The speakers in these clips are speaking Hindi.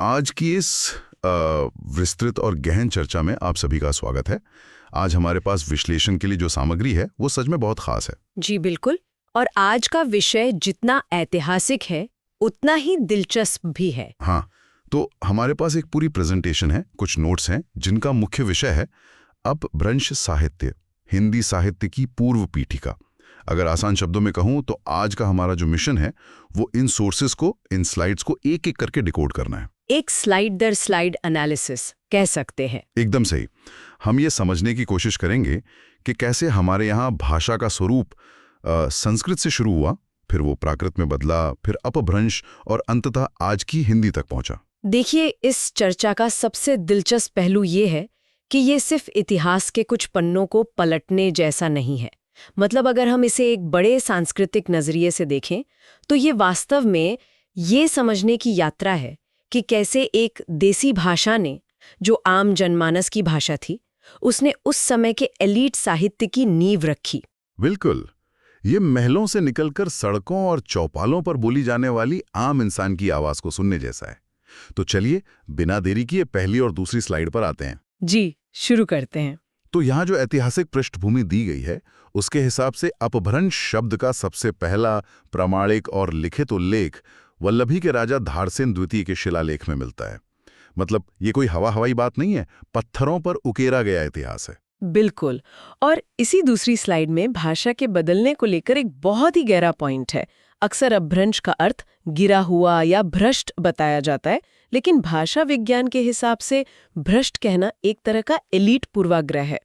आज की इस विस्तृत और गहन चर्चा में आप सभी का स्वागत है। आज हमारे पास विश्लेषण के लिए जो सामग्री है वो सच में बहुत खास है। जी बिल्कुल। और आज का विषय जितना ऐतिहासिक है उतना ही दिलचस्प भी है। हाँ, तो हमारे पास एक पूरी प्रेजेंटेशन है, कुछ नोट्स हैं जिनका मुख्य विषय है अपभ्रंश साहित्य, हिंदी साहित्य की पूर्व पीठिका। अगर आसान शब्दों में कहूं तो आज का हमारा जो मिशन है वो इन सोर्सेस को, इन स्लाइड्स को एक एक करके डिकोड करना है। एक स्लाइड दर स्लाइड एनालिसिस कह सकते हैं। एकदम सही। हम ये समझने की कोशिश करेंगे कि कैसे हमारे यहाँ भाषा का स्वरूप संस्कृत से शुरू हुआ, फिर वो प्राकृत में बदला, फिर अपभ्रंश और अंततः आज की हिंदी तक पहुंचा। देखिए, इस चर्चा का सबसे दिलचस्प पहलू ये है कि ये सिर्फ इतिहास के कुछ पन्नों को पलटने जैसा नहीं है। मतलब अगर हम इसे एक बड़े सांस्कृतिक नजरिए से देखें तो ये वास्तव में ये समझने की यात्रा है कि कैसे एक देसी भाषा ने, जो आम जनमानस की भाषा थी, उसने उस समय के एलीट साहित्य की नींव रखी। बिल्कुल, ये महलों से निकलकर सड़कों और चौपालों पर बोली जाने वाली आम इंसान की आवाज को सुनने जैसा है। तो चलिए बिना देरी किए पहली और दूसरी स्लाइड पर आते हैं। जी, शुरू करते हैं। तो यहाँ जो ऐतिहासिक पृष्ठभूमि दी गई है उसके हिसाब से अपभ्रंश शब्द का सबसे पहला प्रामाणिक और लिखित उल्लेख वल्लभी के राजा धारसेन द्वितीय के शिलालेख में मिलता है। मतलब ये कोई हवाई बात नहीं है, पत्थरों पर उकेरा गया इतिहास है। बिल्कुल। और इसी दूसरी स्लाइड में भाषा के बदलने को लेकर एक बहुत ही गहरा पॉइंट है। अक्सर अपभ्रंश का अर्थ गिरा हुआ या भ्रष्ट बताया जाता है, लेकिन भाषा विज्ञान के हिसाब से भ्रष्ट कहना एक तरह का एलीट पूर्वाग्रह है।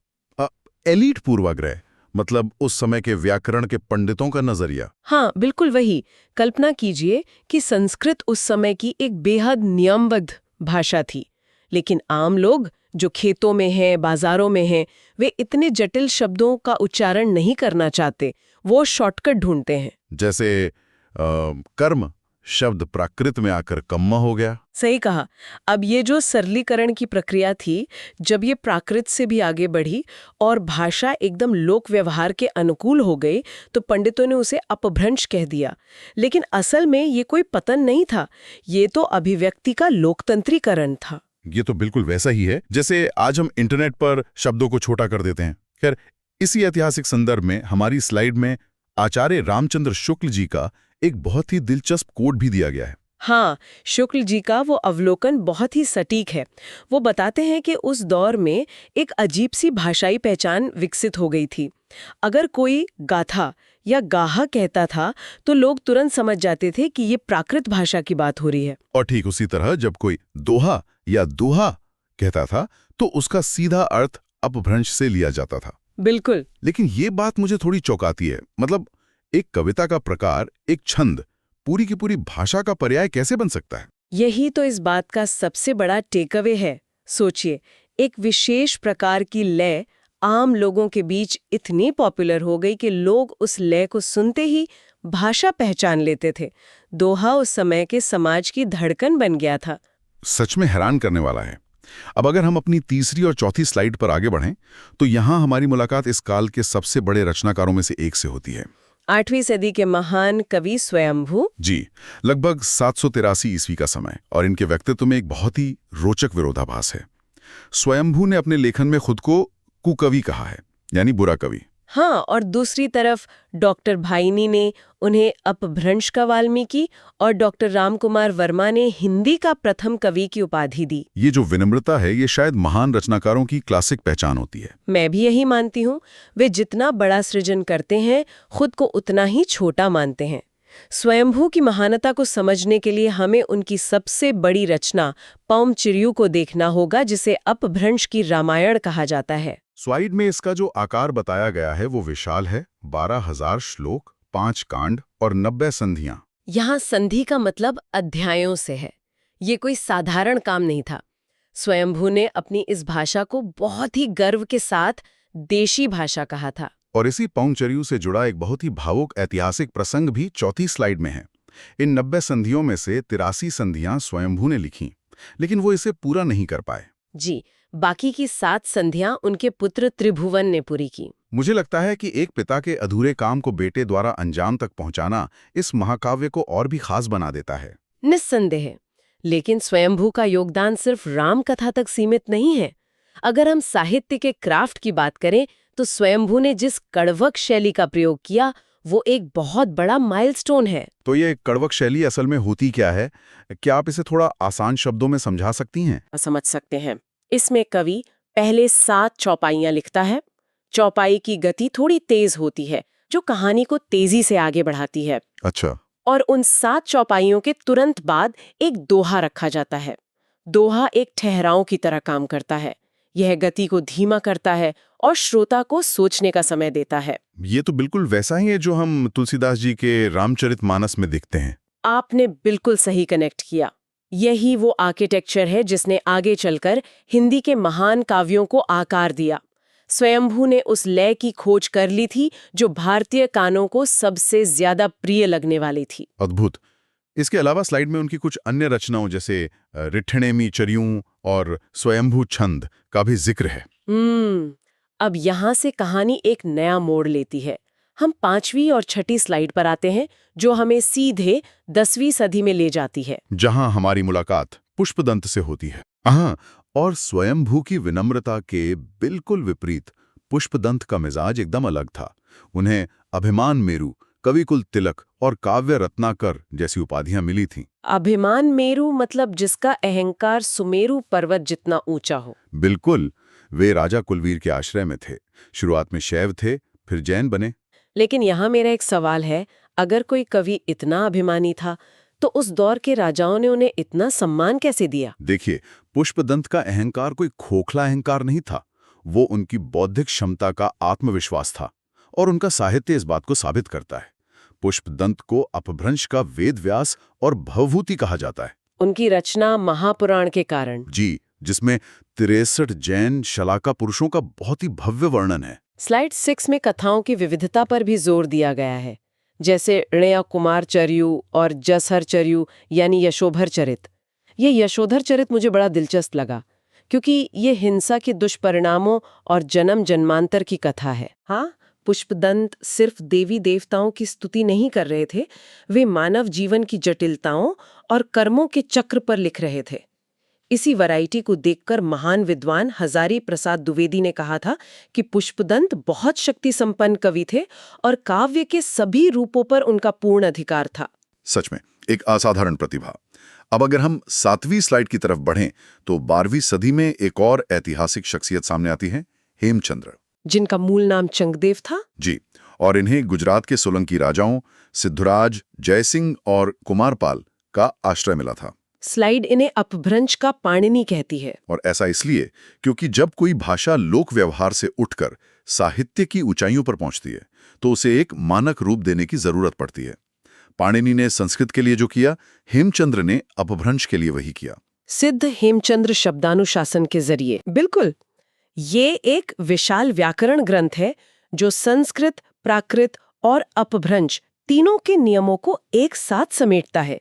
एलीट पूर्वाग्रह मतलब उस समय के व्याकरण के पंडितों का नजरिया। हाँ, बिल्कुल वही। कल्पना कीजिए कि संस्कृत उस समय की एक बेहद नियमबद्ध भाषा थी, लेकिन आम लोग जो खेतों में हैं, बाजारों में हैं, वे इतने जटिल शब्दों का उच्चारण नहीं करना चाहते, वो शॉर्टकट ढूंढते हैं। जैसे कर्म शब्द प्राकृत में आकर कम्मा हो गया। सही कहा। अब ये जो सरलीकरण की प्रक्रिया थी, जब ये प्राकृत से भी आगे बढ़ी और भाषा एकदम लोक व्यवहार के अनुकूल हो गई, तो पंडितों ने उसे अपभ्रंश कह दिया। लेकिन असल में ये कोई पतन नहीं था, ये तो अभिव्यक्ति का लोकतंत्रीकरण था। ये तो बिल्कुल वैसा ही है जैसे आज हम इंटरनेट पर शब्दों को छोटा कर देते हैं। खैर, इसी ऐतिहासिक संदर्भ में हमारी स्लाइड में आचार्य रामचंद्र शुक्ल जी का एक बहुत ही दिलचस्प कोट भी दिया गया है। हाँ, शुक्ल जी का वो अवलोकन बहुत ही सटीक है। वो बताते हैं कि उस दौर में एक अजीब सी भाषाई पहचान विकसित हो गई थी। अगर कोई गाथा या गाहा कहता था तो लोग तुरंत समझ जाते थे कि ये प्राकृत भाषा की बात हो रही है। और ठीक उसी तरह जब कोई दोहा या दोहा कहता था तो उसका सीधा अर्थ अपभ्रंश से लिया जाता था। बिल्कुल। लेकिन ये बात मुझे थोड़ी चौंकाती है। मतलब एक कविता का प्रकार, एक छंद, पूरी की पूरी भाषा का पर्याय कैसे बन सकता है? यही तो इस बात का सबसे बड़ा टेकअवे है। सोचिए, एक विशेष प्रकार की लय आम लोगों के बीच इतनी पॉपुलर हो गई कि लोग उस लय को सुनते ही भाषा पहचान लेते थे। दोहा उस समय के समाज की धड़कन बन गया था। सच में हैरान करने वाला है। अब अगर हम अपनी तीसरी और चौथी स्लाइड पर आगे बढ़ें तो यहाँ हमारी मुलाकात इस काल के सबसे बड़े रचनाकारों में से एक से होती है। 8वीं सदी के महान कवि स्वयंभू जी, लगभग 783 ईस्वी का समय। और इनके व्यक्तित्व में एक बहुत ही रोचक विरोधाभास है। स्वयंभू ने अपने लेखन में खुद को कुकवि कहा है, यानी बुरा कवि। हाँ, और दूसरी तरफ डॉक्टर भाइनी ने उन्हें अपभ्रंश का वाल्मीकि और डॉक्टर रामकुमार वर्मा ने हिंदी का प्रथम कवि की उपाधि दी। ये जो विनम्रता है ये शायद महान रचनाकारों की क्लासिक पहचान होती है। मैं भी यही मानती हूँ। वे जितना बड़ा सृजन करते हैं खुद को उतना ही छोटा मानते हैं। स्वयंभू की महानता को समझने के लिए हमें उनकी सबसे बड़ी रचना पौम चिरयू को देखना होगा, जिसे अपभ्रंश की रामायण कहा जाता है। स्लाइड में इसका जो आकार बताया गया है वो विशाल है। 12,000 श्लोक, 5 कांड और 90 संधियां। यहाँ संधि का मतलब अध्यायों से है। ये कोई साधारण काम नहीं था। स्वयंभू ने अपनी इस भाषा को बहुत ही गर्व के साथ देशी भाषा कहा था। और इसी पौंचर्यू से जुड़ा एक बहुत ही भावुक ऐतिहासिक प्रसंग भी चौथी स्लाइड में है। इन 90 संधियों में से 83 संधियां स्वयंभू ने लिखी, लेकिन वो इसे पूरा नहीं कर पाए। जी, बाकी की 7 संधियां उनके पुत्र त्रिभुवन ने पूरी की। मुझे लगता है कि एक पिता के अधूरे काम को बेटे द्वारा अंजाम तक पहुंचाना इस महाकाव्य को और भी खास बना देता है। निस्संदेह। लेकिन स्वयंभू का योगदान सिर्फ राम कथा तक सीमित नहीं है। अगर हम साहित्य के क्राफ्ट की बात करें तो स्वयंभू ने जिस कड़वक शैली का प्रयोग किया वो एक बहुत बड़ा माइलस्टोन है। तो ये कड़वक शैली असल में होती क्या है? क्या आप इसे थोड़ा आसान शब्दों में समझा सकती हैं? समझ सकते हैं। इसमें कवि पहले 7 चौपाइयां लिखता है। चौपाई की गति थोड़ी तेज होती है जो कहानी को तेजी से आगे बढ़ाती है। अच्छा। और उन 7 चौपाइयों के तुरंत बाद एक दोहा रखा जाता है। दोहा एक ठहराव की तरह काम करता है। यह गति को धीमा करता है और श्रोता को सोचने का समय देता है। ये तो बिल्कुल वैसा ही है जो हम तुलसीदास जी के रामचरितमानस में देखते हैं। आपने बिल्कुल सही कनेक्ट किया। यही वो आर्किटेक्चर है जिसने आगे चलकर हिंदी के महान काव्यों को आकार दिया। स्वयंभू ने उस लय की खोज कर ली थी जो भारतीय कानों को सबसे ज्यादा प्रिय लगने वाली थी। अद्भुत। इसके अलावा स्लाइड में उनकी कुछ अन्य रचनाओं जैसे रिठणेमी चरियों और स्वयंभू छंद का भी जिक्र है। अब यहाँ से कहानी एक नया मोड़ लेती है। हम 5वीं और 6ठी स्लाइड पर आते हैं जो हमें सीधे 10वीं सदी में ले जाती है, जहां हमारी मुलाकात पुष्पदंत से होती है। हाँ, और स्वयंभू की विनम्रता के बिल्कुल विपरीत पुष्पदंत का मिजाज एकदम अलग था। उन्हें अभिमान मेरु, कविकुल तिलक और काव्य रत्नाकर जैसी उपाधियां मिली थीं। अभिमान मेरु मतलब जिसका अहंकार सुमेरु पर्वत जितना ऊंचा हो। बिल्कुल। वे राजा कुलवीर के आश्रय में थे। शुरुआत में शैव थे, फिर जैन बने। लेकिन यहाँ मेरा एक सवाल है, अगर कोई कवि इतना अभिमानी था तो उस दौर के राजाओं ने उन्हें इतना सम्मान कैसे दिया? देखिए, पुष्पदंत का अहंकार कोई खोखला अहंकार नहीं था। वो उनकी बौद्धिक क्षमता का आत्मविश्वास था और उनका साहित्य इस बात को साबित करता है। पुष्पदंत को अपभ्रंश का वेद व्यास और भवभूति कहा जाता है। उनकी रचना महापुराण के कारण। जी, जिसमें 63 जैन शलाका पुरुषों का बहुत ही भव्य वर्णन है। स्लाइड 6 में कथाओं की विविधता पर भी जोर दिया गया है, जैसे ऋणय कुमार चर्यु और जसहर चर्यु यानी यशोधर चरित। ये यशोधर चरित मुझे बड़ा दिलचस्प लगा क्योंकि ये हिंसा के दुष्परिणामों और जन्म जन्मांतर की कथा है। हाँ, पुष्पदंत सिर्फ देवी देवताओं की स्तुति नहीं कर रहे थे, वे मानव जीवन की जटिलताओं और कर्मों के चक्र पर लिख रहे थे। इसी वैरायटी को देखकर महान विद्वान हजारी प्रसाद द्विवेदी ने कहा था कि पुष्पदंत बहुत शक्ति संपन्न कवि थे और काव्य के सभी रूपों पर उनका पूर्ण अधिकार था। सच में एक असाधारण प्रतिभा। अब अगर हम 7वीं स्लाइड की तरफ बढ़ें तो 12वीं सदी में एक और ऐतिहासिक शख्सियत सामने आती है, हेमचंद्र, जिनका मूल नाम चंगदेव था। जी, और इन्हें गुजरात के सोलंकी राजाओं सिद्धराज, जयसिंह और कुमारपाल का आश्रय मिला था। स्लाइड इन्हें अपभ्रंश का पाणिनि कहती है। और ऐसा इसलिए क्योंकि जब कोई भाषा लोक व्यवहार से उठकर साहित्य की ऊंचाइयों पर पहुंचती है तो उसे एक मानक रूप देने की जरूरत पड़ती है। पाणिनि ने संस्कृत के लिए जो किया, हेमचंद्र ने अपभ्रंश के लिए वही किया। सिद्ध हेमचंद्र शब्दानुशासन के जरिए। बिल्कुल, ये एक विशाल व्याकरण ग्रंथ है जो संस्कृत, प्राकृत और अपभ्रंश तीनों के नियमों को एक साथ समेटता है।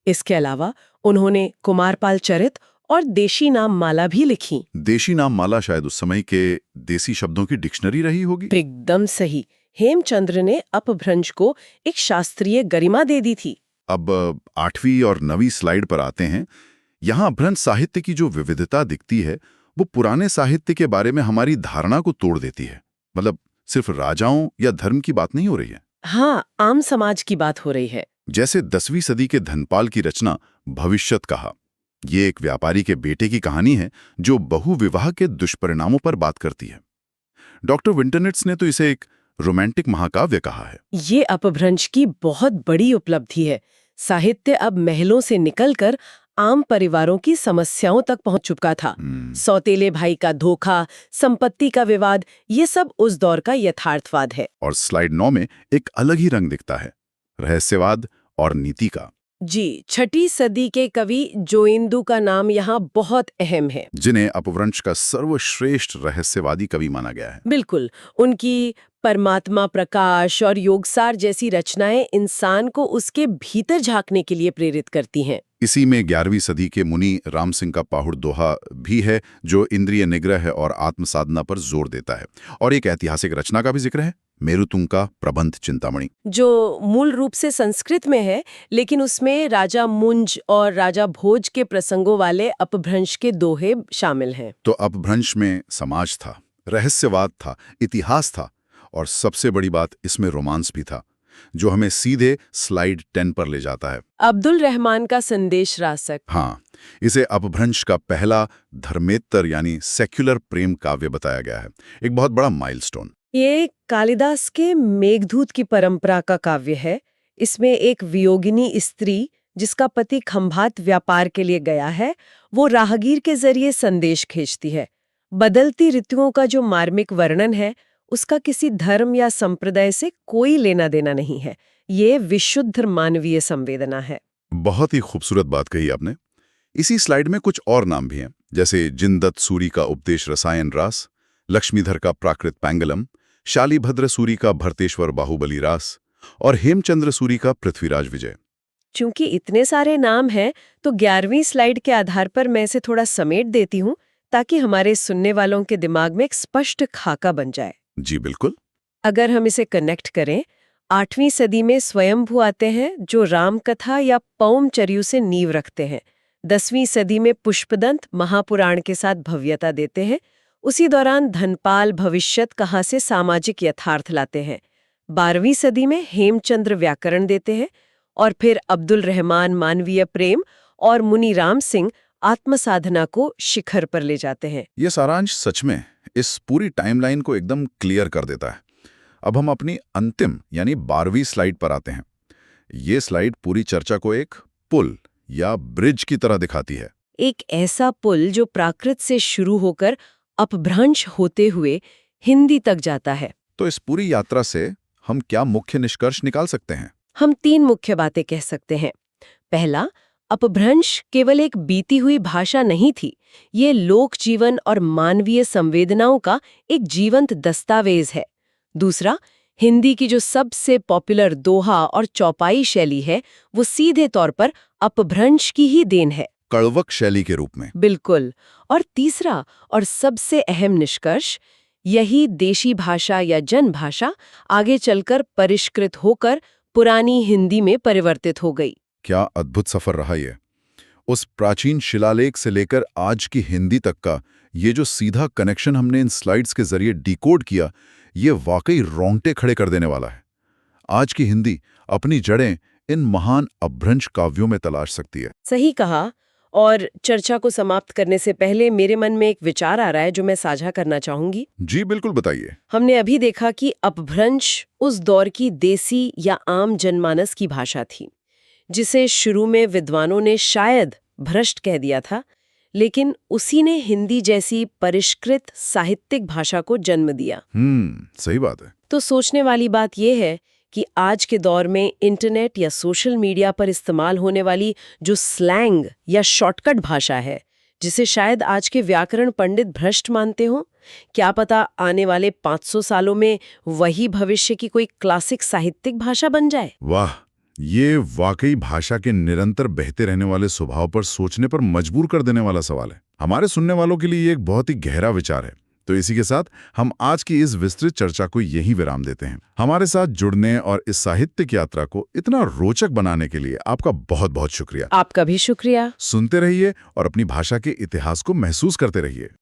इसके अलावा उन्होंने कुमारपाल चरित और देशी नाम माला भी लिखी। देशी नाम माला शायद उस समय के देसी शब्दों की डिक्शनरी रही होगी। एकदम सही। हेमचंद्र ने अपभ्रंश को एक शास्त्रीय गरिमा दे दी थी। अब 8वीं और 9वीं स्लाइड पर आते हैं। यहाँ अपभ्रंश साहित्य की जो विविधता दिखती है वो पुराने साहित्य के बारे में हमारी धारणा को तोड़ देती है। मतलब सिर्फ राजाओं या धर्म की बात नहीं हो रही है। हाँ, आम समाज की बात हो रही है। जैसे 10वीं सदी के धनपाल की रचना भविष्यत कहा। ये एक व्यापारी के बेटे की कहानी है जो बहुविवाह के दुष्परिणामों पर बात करती है। डॉक्टर विंटरनिट्स ने तो इसे एक रोमांटिक महाकाव्य कहा है। ये अपभ्रंश की बहुत बड़ी उपलब्धि है। साहित्य अब महलों से निकलकर आम परिवारों की समस्याओं तक पहुंच चुका था। सौतेले भाई का धोखा, संपत्ति का विवाद, ये सब उस दौर का यथार्थवाद है। और स्लाइड 9 में एक अलग ही रंग दिखता है, रहस्यवाद और नीति का। जी, 6ठी सदी के कवि जोइंदू का नाम यहाँ बहुत अहम है, जिन्हें अपभ्रंश का सर्वश्रेष्ठ रहस्यवादी कवि माना गया है। बिल्कुल। उनकी परमात्मा प्रकाश और योगसार जैसी रचनाएं इंसान को उसके भीतर झांकने के लिए प्रेरित करती हैं। इसी में 11वीं सदी के मुनि राम सिंह का पाहुड़ दोहा भी है जो इंद्रिय निग्रह और आत्म साधना पर जोर देता है। और एक ऐतिहासिक रचना का भी जिक्र है, मेरुतुंका प्रबंध चिंतामणि। जो मूल रूप से संस्कृत में है, लेकिन उसमें राजा मुंज और राजा भोज के प्रसंगों वाले अपभ्रंश के दोहे शामिल हैं। तो अपभ्रंश में समाज था, रहस्यवाद था, इतिहास था और सबसे बड़ी बात इसमें रोमांस भी था, जो हमें सीधे स्लाइड 10 पर ले जाता है। अब्दुल रहमान का संदेश रासक। हाँ, इसे अपभ्रंश का पहला धर्मेत्तर यानी सेक्युलर प्रेम काव्य बताया गया है, एक बहुत बड़ा माइलस्टोन। ये कालिदास के मेघदूत की परंपरा का काव्य है। इसमें एक वियोगिनी स्त्री जिसका पति खंभात व्यापार के लिए गया है, वो राहगीर के जरिए संदेश भेजती है। बदलती ऋतुओं का जो मार्मिक वर्णन है, उसका किसी धर्म या संप्रदाय से कोई लेना देना नहीं है। ये विशुद्ध मानवीय संवेदना है। बहुत ही खूबसूरत बात कही आपने। इसी स्लाइड में कुछ और नाम भी हैं, जैसे जिनदत्त सूरी का उपदेश रसायन रास, लक्ष्मीधर का प्राकृत पैंगलम, शालीभद्र सूरी का भरतेश्वर बाहुबली रास और हेमचंद्र सूरी का पृथ्वीराज विजय। चूंकि इतने सारे नाम हैं, तो 11वीं स्लाइड के आधार पर मैं इसे थोड़ा समेट देती हूँ, ताकि हमारे सुनने वालों के दिमाग में एक स्पष्ट खाका बन जाए। जी बिल्कुल। अगर हम इसे कनेक्ट करें, 8वीं सदी में स्वयंभू आते हैं, जो रामकथा या पौमचर्यु से नींव रखते हैं। 10वीं सदी में पुष्पदंत महापुराण के साथ भव्यता देते हैं। उसी दौरान धनपाल भविष्यत कहा से सामाजिक यथार्थ लाते हैं। 12वीं सदी में हेमचंद्र व्याकरण देते हैं और फिर अब्दुल रहमान मानवीय प्रेम और मुनि राम सिंह आत्मसाधना को शिखर पर ले जाते हैं। ये सारांश सच में इस पूरी टाइमलाइन को एकदम क्लियर कर देता है। अब हम अपनी अंतिम यानी 12वीं स्लाइड पर आते हैं। ये स्लाइड पूरी चर्चा को एक पुल या ब्रिज की तरह दिखाती है। एक ऐसा पुल जो प्राकृत से शुरू होकर अपभ्रंश होते हुए हिंदी तक जाता है। तो इस पूरी यात्रा से हम क्या मुख्य निष्कर्ष निकाल सकते हैं? हम 3 मुख्य बातें कह सकते हैं। पहला, अपभ्रंश केवल एक बीती हुई भाषा नहीं थी, ये लोक जीवन और मानवीय संवेदनाओं का एक जीवंत दस्तावेज है। दूसरा, हिंदी की जो सबसे पॉपुलर दोहा और चौपाई शैली है, वो सीधे तौर पर अपभ्रंश की ही देन है, कड़वक शैली के रूप में। बिल्कुल। और तीसरा और सबसे अहम निष्कर्ष, यही देशी भाषा या जनभाषा आगे चलकर परिष्कृत होकर पुरानी हिंदी में परिवर्तित हो गई। क्या अद्भुत सफर रहा ये। उस प्राचीन शिलालेख से लेकर आज की हिंदी तक का ये जो सीधा कनेक्शन हमने इन स्लाइड्स के जरिए डिकोड किया, ये वाकई रोंगटे खड़े कर देने वाला है। आज की हिंदी अपनी जड़ें इन महान अपभ्रंश काव्यों में तलाश सकती है। सही कहा। और चर्चा को समाप्त करने से पहले मेरे मन में एक विचार आ रहा है जो मैं साझा करना चाहूंगी। जी बिल्कुल, बताइए। हमने अभी देखा कि अपभ्रंश उस दौर की देसी या आम जनमानस की भाषा थी, जिसे शुरू में विद्वानों ने शायद भ्रष्ट कह दिया था, लेकिन उसी ने हिंदी जैसी परिष्कृत साहित्यिक भाषा को जन्म दिया। सही बात है। तो सोचने वाली बात यह है कि आज के दौर में इंटरनेट या सोशल मीडिया पर इस्तेमाल होने वाली जो स्लैंग या शॉर्टकट भाषा है, जिसे शायद आज के व्याकरण पंडित भ्रष्ट मानते हों, क्या पता आने वाले 500 सालों में वही भविष्य की कोई क्लासिक साहित्यिक भाषा बन जाए। वाह, ये वाकई भाषा के निरंतर बहते रहने वाले स्वभाव पर सोचने पर मजबूर कर देने वाला सवाल है। हमारे सुनने वालों के लिए ये एक बहुत ही गहरा विचार है। तो इसी के साथ हम आज की इस विस्तृत चर्चा को यहीं विराम देते हैं। हमारे साथ जुड़ने और इस साहित्यिक यात्रा को इतना रोचक बनाने के लिए आपका बहुत बहुत शुक्रिया। आपका भी शुक्रिया। सुनते रहिए और अपनी भाषा के इतिहास को महसूस करते रहिए।